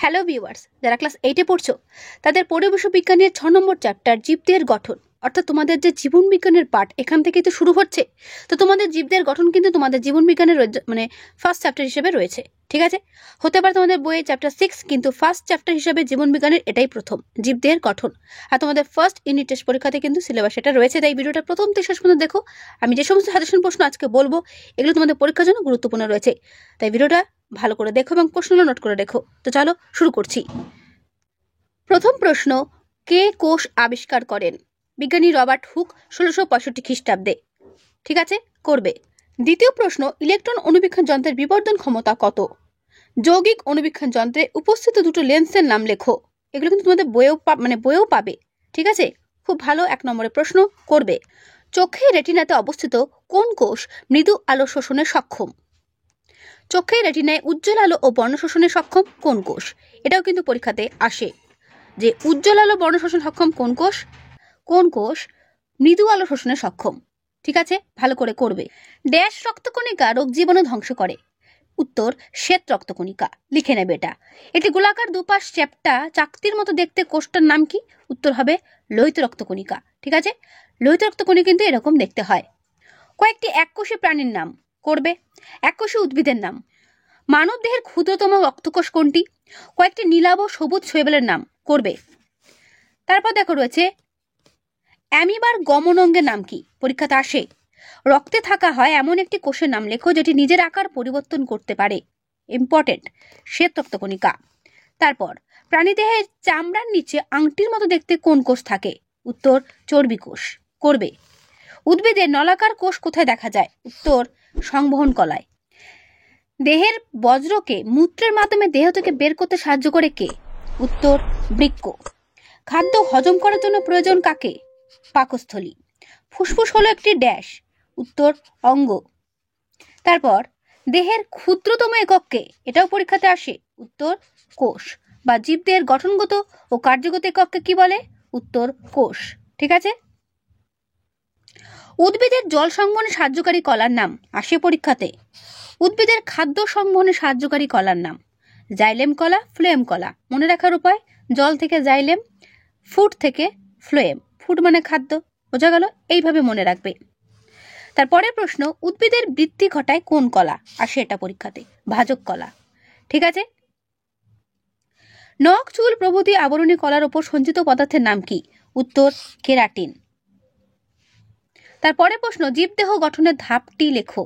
Hello viewers, যারা class 8-এ পড়ছো তাদের পরিবেশ বিজ্ঞানের 6 নম্বর চ্যাপ্টার জীবদেহের গঠন, অর্থাৎ তোমাদের যে জীবন বিজ্ঞানের পার্ট এখান থেকেই তো শুরু হচ্ছে। তো তোমাদের জীবদেহের গঠন কিন্তু তোমাদের জীবন বিজ্ঞানের ফার্স্ট চ্যাপ্টার হিসেবে রয়েছে, ঠিক আছে? হতে পারে তোমাদের বইয়ে চ্যাপ্টার 6, কিন্তু ফার্স্ট চ্যাপ্টার হিসেবে জীবন বিজ্ঞানের এটাই প্রথম, জীবদেহের গঠন। আর তোমাদের ফার্স্ট ইউনিট টেস্ট পরীক্ষাতে কিন্তু সিলেবাস এটা রয়েছে, তাই ভিডিওটা প্রথম থেকে শেষ পর্যন্ত দেখো। আমি যে সমস্ত সাজেশন প্রশ্ন আজকে বলবো এগুলো তোমাদের পরীক্ষার জন্য গুরুত্বপূর্ণ রয়েছে, তাই ভিডিওটা ভালো করে দেখো এবং প্রশ্নগুলো নোট করে দেখো। তো চলো শুরু করছি। প্রথম প্রশ্ন, কে কোষ আবিষ্কার করেন? বিজ্ঞানী রবার্ট হুক 1665 খ্রিস্টাব্দে, ঠিক আছে, করবে। দ্বিতীয় প্রশ্ন, ইলেকট্রন অণুবীক্ষণ যন্ত্রের বিবর্ধন ক্ষমতা কত? যৌগিক অণুবীক্ষণ যন্ত্রে উপস্থিত দুটো লেন্সের নাম লেখো। এগুলো কিন্তু তোমাদের বইয়েও পাবে, ঠিক আছে? খুব ভালো 1 নম্বরের প্রশ্ন, করবে। চোখের রেটিনাতে অবস্থিত কোন কোষ মৃদু আলো শোষণে সক্ষম? চোখের রেটিনায় উজ্জ্বল আলো ও বর্ণ শোষণে সক্ষম কোন কোষ? এটাও কিন্তু পরীক্ষাতে আসে যে উজ্জ্বল আলো বর্ণ শোষণ সক্ষম কোন কোষ মৃদু আলো শোষণে সক্ষম, ঠিক আছে? ভালো করে করবে। ড্যাশ রক্তকণিকা রোগ জীবাণু ধ্বংস করে? উত্তর, শ্বেত রক্তকণিকা। লিখে নেবে এটা। এটি গোলাকার দুপাশ চ্যাপ্টা চাকতির মতো দেখতে কোষটার নাম কি? উত্তর হবে লোহিত রক্তকণিকা, ঠিক আছে? লোহিত রক্তকণিকা কিন্তু এরকম দেখতে হয়। কয়েকটি এককোষী প্রাণীর নাম করবে। এককোষী উদ্ভিদের নাম। মানব দেহের ক্ষুদ্রতম রক্তকোষ কোনটি? কয়েকটি নীলাভ সবুজ শৈবালের নাম করবে। তারপর দেখো রয়েছে অ্যামিবার গমন অঙ্গের নাম কি? পরীক্ষাতে আসে। রক্তে থাকা হয় এমন একটি কোষের নাম লেখো যেটি নিজের আকার পরিবর্তন করতে পারে। ইম্পর্টেন্ট, শ্বেত রক্তকণিকা। তারপর প্রাণীদেহের চামড়ার নিচে আংটির মতো দেখতে কোন কোষ থাকে? উত্তর, চর্বি কোষ, করবে। উদ্ভিদের নলাকার কোষ কোথায় দেখা যায়? উত্তর, সংবহন কলায়। দেহের বজ্রকে মূত্রের মাধ্যমে দেহ থেকে বের করতে সাহায্য করে কে? উত্তর, বৃক্ক। খাদ্য হজম করার জন্য প্রয়োজন কাকে? পাকস্থলী। ফুসফুস হলো একটি ড্যাশ? উত্তর, অঙ্গ। তারপর দেহের ক্ষুদ্রতম একককে, এটাও পরীক্ষাতে আসে। উত্তর, কোষ। বা জীবদেহের গঠনগত ও কার্যগত একককে কি বলে? উত্তর, কোষ, ঠিক আছে? উদ্ভিদের জল সংবহনে সাহায্যকারী কলার নাম আসে পরীক্ষাতে। উদ্ভিদের খাদ্য সংবহনে সাহায্যকারী কলার নাম জাইলেম কলা, ফ্লোয়েম কলা। মনে রাখার উপায়, জল থেকে জাইলেম, ফুড থেকে ফ্লোয়েম। ফুড মানে খাদ্য, বোঝা গেল? এইভাবে মনে রাখবে। তারপরের প্রশ্ন, উদ্ভিদের বৃদ্ধি ঘটায় কোন কলা? আসে এটা পরীক্ষাতে, ভাজক কলা, ঠিক আছে? নখ, চুল প্রভৃতি আবরণী কলার উপর সঞ্চিত পদার্থের নাম কি? উত্তর, কেরাটিন। তারপরে প্রশ্ন, জীবদেহ গঠনের ধাপটি লেখো।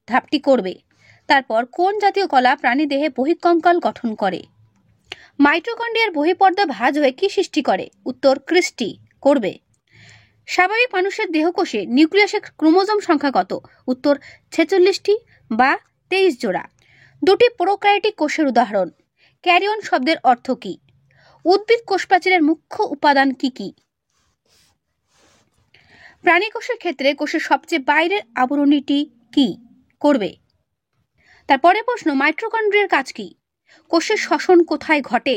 ধাপটি করবে। তারপর কোন জাতীয় কলা প্রাণী দেহে বহিঃকঙ্কাল গঠন করে? মাইটোকন্ড্রিয়ার বহিঃপর্দা ভাঁজ হয়ে কি সৃষ্টি করে? উত্তর, ক্রিস্টি, করবে। স্বাভাবিক মানুষের দেহকোষে নিউক্লিয়াসের ক্রোমোজোম সংখ্যা কত? উত্তর, 46টি বা 23 জোড়া। দুটি প্রোক্যারিওটিক কোষের উদাহরণ। ক্যারিয়ন শব্দের অর্থ কি? উদ্ভিদ কোষপ্রাচীরের মুখ্য উপাদান কি কি? প্রাণী কোষের ক্ষেত্রে কোষের সবচেয়ে বাইরের আবরণীটি কি? করবে। তারপরে প্রশ্ন, মাইটোকন্ড্রিয়ার কাজ কি? কোষের শ্বসন কোথায় ঘটে?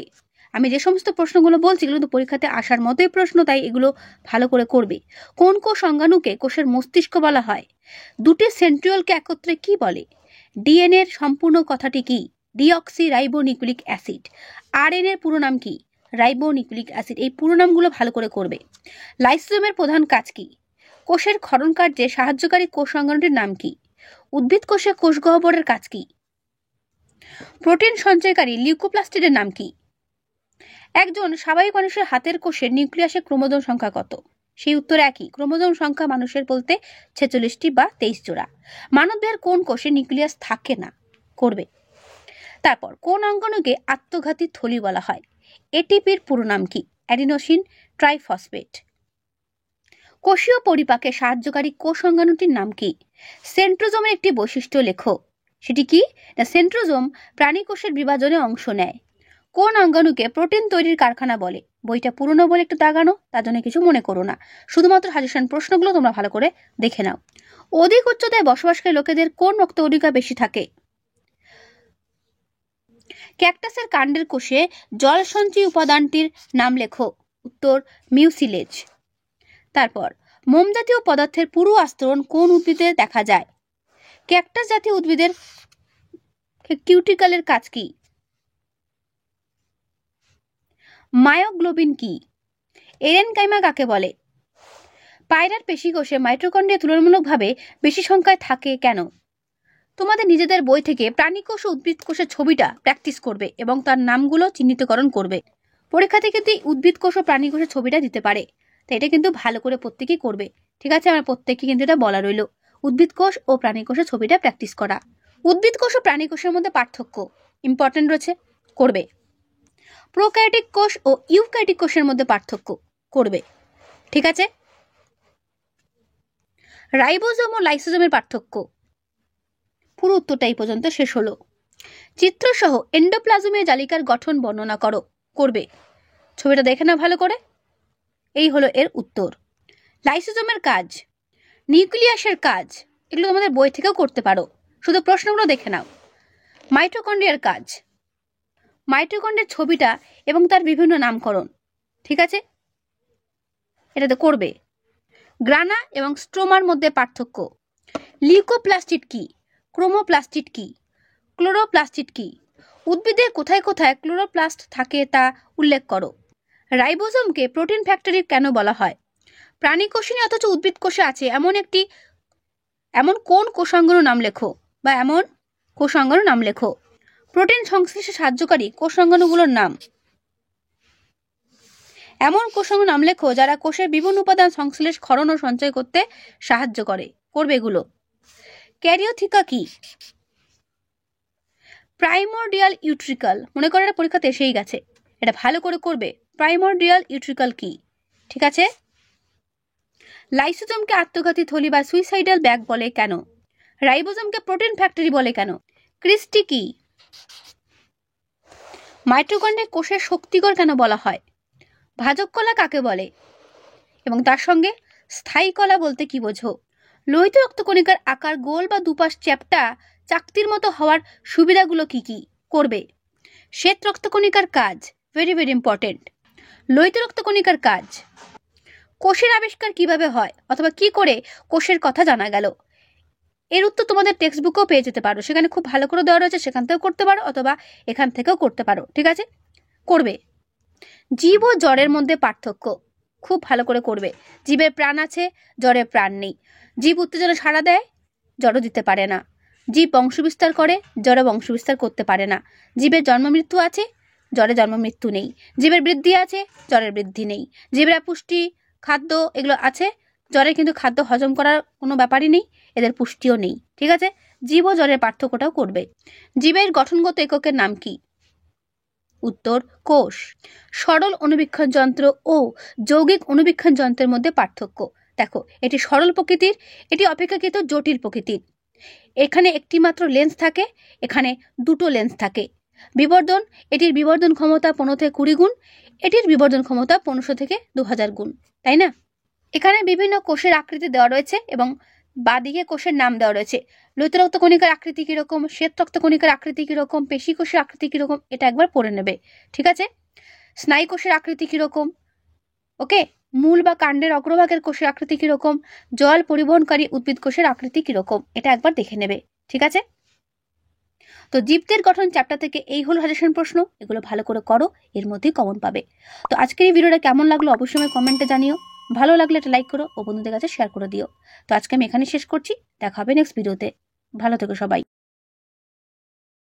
আমি যে সমস্ত প্রশ্নগুলো বলছি এগুলো তো পরীক্ষাতে আসার মতোই প্রশ্ন, তাই এগুলো ভালো করে করবে। কোন কোষ অঙ্গাণুকে কোষের মস্তিষ্ক বলা হয়? দুটি সেন্ট্রিওলকে একত্রে কি বলে? ডিএনএ এর সম্পূর্ণ কথাটি কি? Deoxy ribonucleic acid. আরএনএ এর পুরো নাম কি? Ribonucleic acid. এই পুরো নামগুলো ভালো করে করবে। লাইসোজোমের প্রধান কাজ কি? কোষের ক্ষরণ কার্যে সাহায্যকারী কোষ অঙ্গাণুটির নাম কি? উদ্ভিদ কোষে কোষ গহ্বরের কাজ কি? প্রোটিন সঞ্চয়কারী লিউকোপ্লাস্টিডের নাম কি? একজন স্বাভাবিক মানুষের হাতের কোষের নিউক্লিয়াসের ক্রোমোজোম সংখ্যা কত? সেই উত্তর একই, ক্রোমোজোম সংখ্যা মানুষের বলতে 46টি বা 23 জোড়া। মানবদেহের কোন কোষে নিউক্লিয়াস থাকে না? করবে। তারপর কোন অঙ্গাণুকে আত্মঘাতী থলি বলা হয়? এটিপির পুরো নাম কি? Adenosine triphosphate. কোষীয় পরিপাকে সাহায্যকারী কোষ অঙ্গাণুটির নাম কি? সেন্ট্রোজোমের একটি বৈশিষ্ট্য লেখো। সেটি কি? না, সেন্ট্রোজোম প্রাণী কোষের বিভাজনে অংশ নেয়। কোন অঙ্গাণুকে প্রোটিন তৈরির কারখানা বলে? বইটা পুরনো বলে একটু দাগানো, তার জন্য কিছু মনে করো না, শুধুমাত্র সাজেশন প্রশ্নগুলো তোমরা ভালো করে দেখে নাও। অধিক উচ্চতায় বসবাসকারী লোকেদের কোন রক্ত কণিকা বেশি থাকে? ক্যাকটাসের কাণ্ডের কোষে জল সঞ্চয়ী উপাদানটির নাম লেখো। উত্তর, মিউসিলেজ। তারপর মোম জাতীয় পদার্থের পুরু আস্তরণ কোন উদ্ভিদে দেখা যায়? ক্যাকটাস জাতীয় উদ্ভিদের কিউটিকলের কাজ কি? মায়োগ্লোবিন কি? এরেনকাইমা কাকে বলে? পায়রার পেশিকোষে মাইটোকন্ড্রিয়া তুলনামূলকভাবে বেশি সংখ্যায় থাকে কেন? তোমাদের নিজেদের বই থেকে প্রাণীকোষ ও উদ্ভিদ কোষের ছবিটা প্র্যাকটিস করবে এবং তার নামগুলো চিহ্নিতকরণ করবে। পরীক্ষাতে কিন্তু উদ্ভিদ কোষ ও প্রাণী কোষের ছবিটা দিতে পারে, তো এটা কিন্তু ভালো করে প্রত্যেকেই করবে। ঠিক আছে, আমার প্রত্যেককে কিন্তু এটা বলা রইল, উদ্ভিদ কোষ ও প্রাণী কোষের ছবিটা প্র্যাকটিস করা। উদ্ভিদ কোষ ও প্রাণী কোষের মধ্যে পার্থক্য ইম্পর্টেন্ট রয়েছে, করবে। প্রোক্যারিওটিক কোষ ও ইউক্যারিওটিক কোষের মধ্যে পার্থক্য করবে। ঠিক আছে, রাইবোজোম ও লাইসোজোমের পার্থক্য, পুরো উত্তরটা এই পর্যন্ত শেষ হলো। চিত্রসহ এন্ডোপ্লাজমীয় জালিকার গঠন বর্ণনা করো, করবে। ছবিটা দেখে না ভালো করে, এই হলো এর উত্তর। লাইসোজোমের কাজ, নিউক্লিয়াসের কাজ, এগুলো তোমাদের বই থেকেও করতে পারো, শুধু প্রশ্নগুলো দেখে নাও। মাইটোকন্ড্রিয়ার কাজ, মাইটোকন্ড্রিয়ার ছবিটা এবং তার বিভিন্ন নামকরণ, ঠিক আছে, এটাতে করবে। গ্রানা এবং স্ট্রোমার মধ্যে পার্থক্য, লিউকোপ্লাস্টিড কি, ক্রোমোপ্লাস্টিড কি, ক্লোরোপ্লাস্টিড কি, উদ্ভিদের কোথায় কোথায় ক্লোরোপ্লাস্ট থাকে তা উল্লেখ করো। রাইবোজোমকে প্রোটিন ফ্যাক্টরি কেন বলা হয়? প্রাণী কোষে নেই অথচ উদ্ভিদ কোষে আছে এমন কোন কোষাঙ্গের নাম লেখো, বা এমন কোষাঙ্গের নাম লেখো। প্রোটিন সংশ্লেষে সাহায্যকারী কোষাঙ্গগুলোর নাম, এমন কোষাঙ্গ নাম লেখো যারা কোষের বিভিন্ন উপাদান সংশ্লেষ, ক্ষরণ ও সঞ্চয় করতে সাহায্য করে, করবে এগুলো। ক্যারিওথিকা কি? প্রাইমোরডিয়াল ইউট্রিকাল, মনে করো এটা পরীক্ষাতে এসেই গেছে, এটা ভালো করে করবে। প্রাইমোরডিয়াল ইউট্রিকাল কি? ঠিক আছে। লাইসোজোমকে আত্মঘাতী থলি বা সুইসাইডাল ব্যাগ বলে কেন? রাইবোজোমকে প্রোটিন ফ্যাক্টরি বলে কেন? ক্রিস্টি কি? মাইটোকন্ড্রিয়া কোষের শক্তিকর কেন বলা হয়? ভাজক কলা কাকে বলে? এবং তার সঙ্গে স্থায়ী কলা বলতে কি বোঝো? লোহিত রক্তকণিকার আকার গোল বা দুপাশ চ্যাপ্টা চাকতির মতো হওয়ার সুবিধাগুলো কি কি? করবে। শ্বেত রক্তকণিকার কাজ, ভেরি ভেরি ইম্পর্টেন্ট। লোহিত রক্তকণিকার কাজ, কোষের আবিষ্কার কিভাবে হয় অথবা কি করে কোষের কথা জানা গেল? এর উত্তর তোমাদের টেক্সট বুকেও পেয়ে যেতে পারো, সেখানে খুব ভালো করে দেওয়া রয়েছে, সেখান থেকেও করতে পারো অথবা এখান থেকেও করতে পারো। ঠিক আছে, করবে। জীব ও জড়ের মধ্যে পার্থক্য, খুব ভালো করে করবে। জীবের প্রাণ আছে, জড়ে প্রাণ নেই। জীব উত্তেজনা সাড়া দেয়, জড় দিতে পারে না। জীব বংশবিস্তার করে, জড়ে বংশবিস্তার করতে পারে না। জীবের জন্ম মৃত্যু আছে, জড়ে জন্ম মৃত্যু নেই। জীবের বৃদ্ধি আছে, জড়ের বৃদ্ধি নেই। জীবের পুষ্টি, খাদ্য এগুলো আছে, জড়ে কিন্তু খাদ্য হজম করার কোনো ব্যাপারই নেই, এদের পুষ্টিও নেই। ঠিক আছে, জীব ও জড়ের পার্থক্যটাও করবে। জীবের গঠনগত এককের নাম কি? উত্তর কোষ। সরল অণুবীক্ষণ যন্ত্র ও যৌগিক অণুবীক্ষণ যন্ত্রের মধ্যে পার্থক্য, দেখো এটি সরল প্রকৃতির, এটি অপেক্ষাকৃত জটিল প্রকৃতির। এখানে একটি মাত্র লেন্স থাকে, এখানে দুটো লেন্স থাকে। বিবর্ধন, এটির বিবর্ধন ক্ষমতা 15 থেকে 20 গুণ, এটির বিবর্ধন ক্ষমতা 1500 থেকে 2000 গুণ, তাই না? এখানে বিভিন্ন কোষের আকৃতি দেওয়া রয়েছে এবং বাদিকে কোষের নাম দেওয়া রয়েছে। লোহিত রক্তকণিকার আকৃতি কিরকম, শ্বেত রক্তকণিকার আকৃতি কিরকম, পেশি কোষের আকৃতি কিরকম, এটা একবার পড়ে নেবে। ঠিক আছে, স্নায়ু কোষের আকৃতি কিরকম, ওকে, মূল বা কাণ্ডের অগ্রভাগের কোষের আকৃতি কিরকম, জল পরিবহনকারী উদ্ভিদ কোষের আকৃতি কিরকম, এটা একবার দেখে নেবে। ঠিক আছে, তো জীবদের গঠন চ্যাপ্টার থেকে এই হলো সাজেশন প্রশ্ন, এগুলো ভালো করে করো, এর মধ্যেই কমন পাবে। তো আজকের এই ভিডিওটা কেমন লাগলো অবশ্যই আমায় কমেন্টে জানিও, ভালো লাগলে একটা লাইক করো ও বন্ধুদের কাছে শেয়ার করে দিও। তো আজকে আমি এখানে শেষ করছি, দেখা হবে নেক্সট ভিডিওতে, ভালো থেকো সবাই।